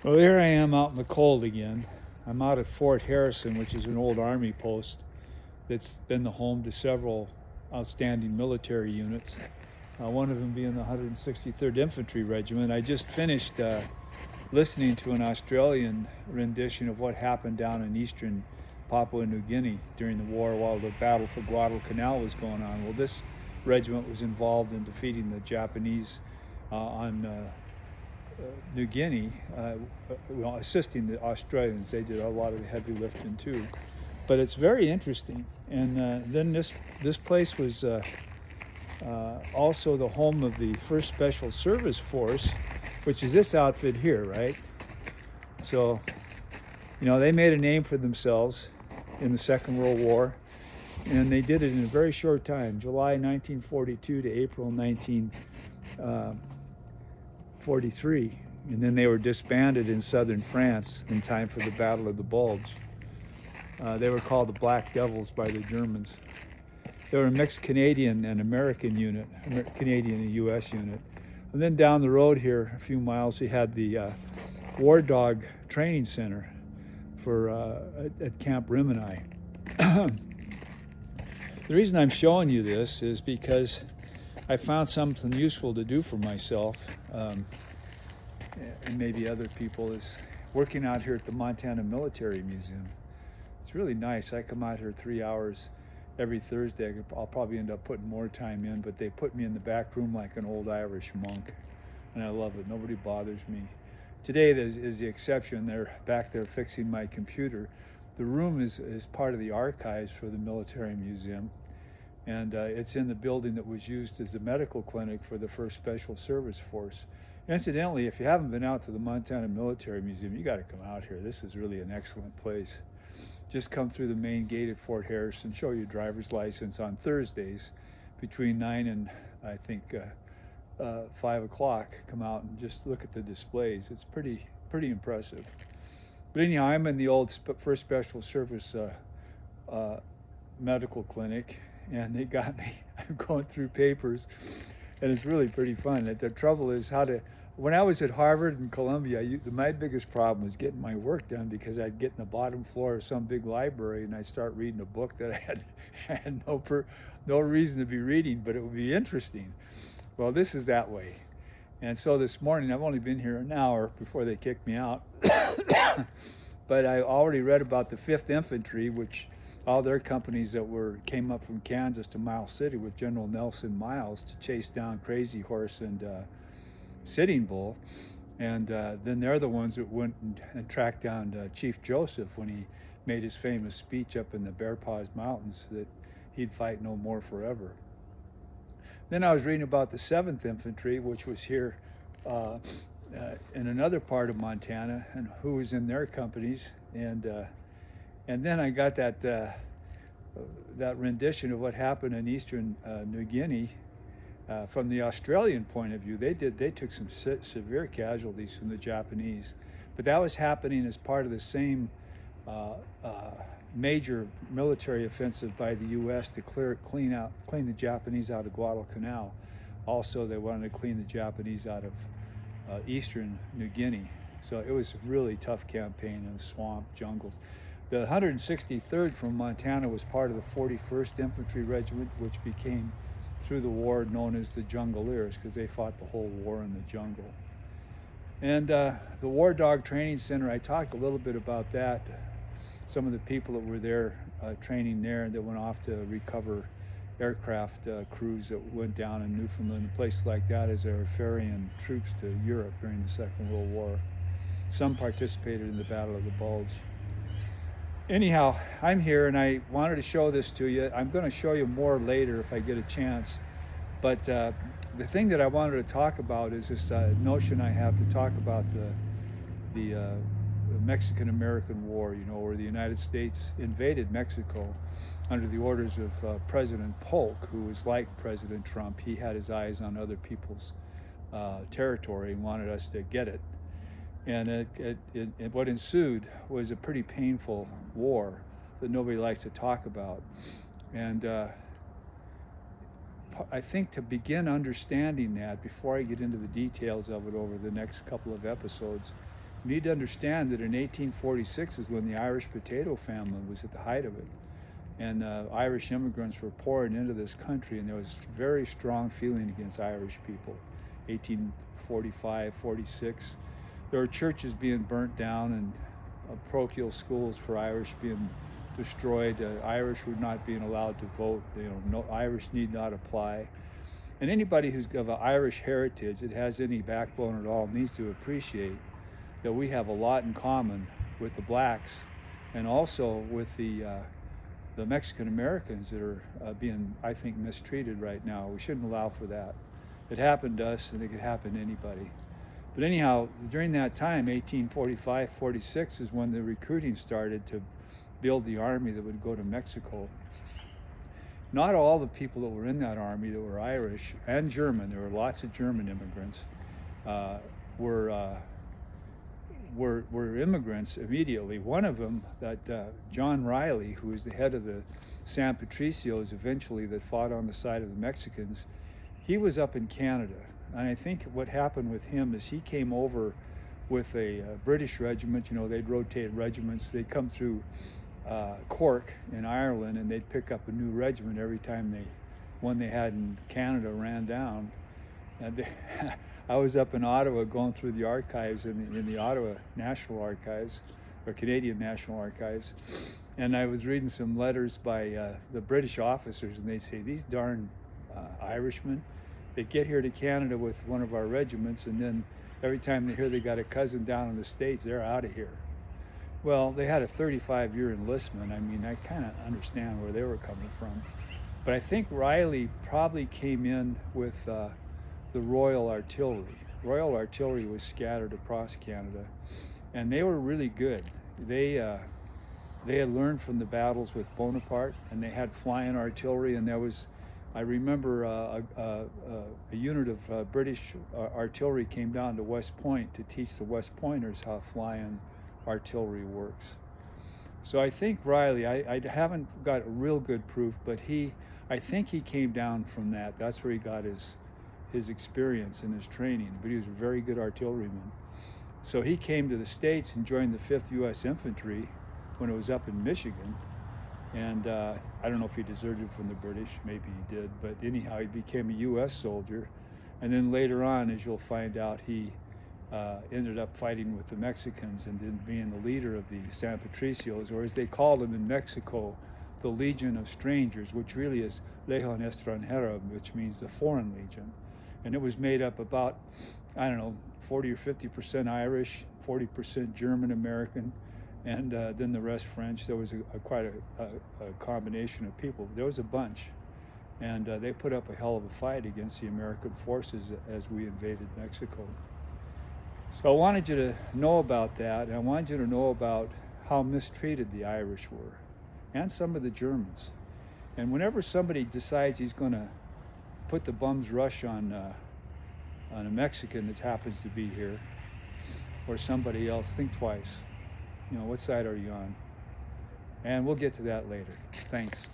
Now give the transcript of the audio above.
Well, here I am out in the cold again. I'm out at Fort Harrison, which is an old Army post that's been the home to several outstanding military units. One of them being the 163rd Infantry Regiment. I just finished listening to an Australian rendition of what happened down in eastern Papua New Guinea during the war while the battle for Guadalcanal was going on. Well, this regiment was involved in defeating the Japanese on New Guinea, assisting the Australians. They did a lot of the heavy lifting too. But it's very interesting. And then this place was also the home of the 1st Special Service Force, which is this outfit here, right? So, they made a name for themselves in the Second World War, and they did it in a very short time, July 1942 to April 1943. And then they were disbanded in southern France in time for the Battle of the Bulge. They were called the Black Devils by the Germans. They were a mixed Canadian and American unit, Canadian and U.S. unit. And then down the road here, a few miles, we had the War Dog Training Center at Camp Rimini. The reason I'm showing you this is because I found something useful to do for myself, and maybe other people, is working out here at the Montana Military Museum. It's really nice. I come out here 3 hours every Thursday. I'll probably end up putting more time in, but they put me in the back room like an old Irish monk, and I love it. Nobody bothers me. Today is the exception. They're back there fixing my computer. The room is part of the archives for the military museum, and it's in the building that was used as the medical clinic for the 1st Special Service Force. Incidentally, if you haven't been out to the Montana Military Museum, you got to come out here. This is really an excellent place. Just come through the main gate at Fort Harrison, show your driver's license on Thursdays between 9 and I think 5 o'clock. Come out and just look at the displays. It's pretty impressive. But anyhow, I'm in the old 1st Special Service medical clinic, and they got me. I'm going through papers, and it's really pretty fun. The trouble is when I was at Harvard and Columbia, my biggest problem was getting my work done, because I'd get in the bottom floor of some big library and I'd start reading a book that I had no reason to be reading, but it would be interesting. Well, this is that way. And so this morning, I've only been here an hour before they kicked me out, but I already read about the 5th Infantry, which all their companies that came up from Kansas to Miles City with General Nelson Miles to chase down Crazy Horse and Sitting Bull, and then they're the ones that went and tracked down Chief Joseph when he made his famous speech up in the Bear Paws Mountains that he'd fight no more forever. Then I was reading about the 7th Infantry, which was here in another part of Montana, and who was in their companies, and then I got that rendition of what happened in eastern New Guinea. From the Australian point of view, they took some severe casualties from the Japanese, but that was happening as part of the same major military offensive by the U.S. to clean the Japanese out of Guadalcanal. Also, they wanted to clean the Japanese out of eastern New Guinea. So it was a really tough campaign in the swamp, jungles. The 163rd from Montana was part of the 41st Infantry Regiment, which became, through the war, known as the Jungleers, because they fought the whole war in the jungle. And the War Dog Training Center, I talked a little bit about that. Some of the people that were there training there, that went off to recover aircraft crews that went down in Newfoundland and places like that as they were ferrying troops to Europe during the Second World War. Some participated in the Battle of the Bulge. Anyhow, I'm here and I wanted to show this to you. I'm going to show you more later if I get a chance. But the thing that I wanted to talk about is this notion I have to talk about the Mexican-American War, where the United States invaded Mexico under the orders of President Polk, who was like President Trump. He had his eyes on other people's territory and wanted us to get it. And what ensued was a pretty painful war that nobody likes to talk about. And I think to begin understanding that, before I get into the details of it over the next couple of episodes, You need to understand that in 1846 is when the Irish potato famine was at the height of it. And Irish immigrants were pouring into this country, and there was very strong feeling against Irish people. 1845, 46. There were churches being burnt down and parochial schools for Irish being destroyed. Irish were not being allowed to vote. No Irish need not apply. And anybody who's of an Irish heritage that has any backbone at all needs to appreciate that we have a lot in common with the blacks and also with the Mexican Americans that are being, I think, mistreated right now. We shouldn't allow for that. It happened to us, and it could happen to anybody. But anyhow, during that time, 1845, 46, is when the recruiting started to build the army that would go to Mexico. Not all the people that were in that army that were Irish and German, there were lots of German immigrants, were immigrants immediately. One of them, that John Riley, who was the head of the San Patricios eventually that fought on the side of the Mexicans, he was up in Canada. And I think what happened with him is he came over with a British regiment. They'd rotate regiments. They'd come through Cork in Ireland, and they'd pick up a new regiment every time one they had in Canada ran down. And I was up in Ottawa going through the archives in the Ottawa National Archives, or Canadian National Archives, and I was reading some letters by the British officers, and they say, these darn Irishmen, they get here to Canada with one of our regiments, and then every time they hear they got a cousin down in the States, they're out of here. Well, they had a 35-year enlistment. I mean, I kind of understand where they were coming from. But I think Riley probably came in with the Royal Artillery. Royal Artillery was scattered across Canada, and they were really good. They had learned from the battles with Bonaparte, and they had flying artillery, and there was, I remember a unit of British artillery came down to West Point to teach the West Pointers how flying artillery works. So I think Riley, I haven't got real good proof, but I think he came down from that. That's where he got his experience and his training, but he was a very good artilleryman. So he came to the States and joined the 5th U.S. Infantry when it was up in Michigan. And I don't know if he deserted from the British, maybe he did, but anyhow, he became a U.S. soldier. And then later on, as you'll find out, he ended up fighting with the Mexicans and then being the leader of the San Patricios, or as they called them in Mexico, the Legion of Strangers, which really is Legión Extranjera, which means the Foreign Legion. And it was made up about, 40 or 50% Irish, 40% German American, and then the rest French. There was quite a combination of people. There was a bunch, and they put up a hell of a fight against the American forces as we invaded Mexico. So I wanted you to know about that, and I wanted you to know about how mistreated the Irish were, and some of the Germans. And whenever somebody decides he's going to put the bum's rush on a Mexican that happens to be here, or somebody else, think twice. What side are you on? And we'll get to that later. Thanks.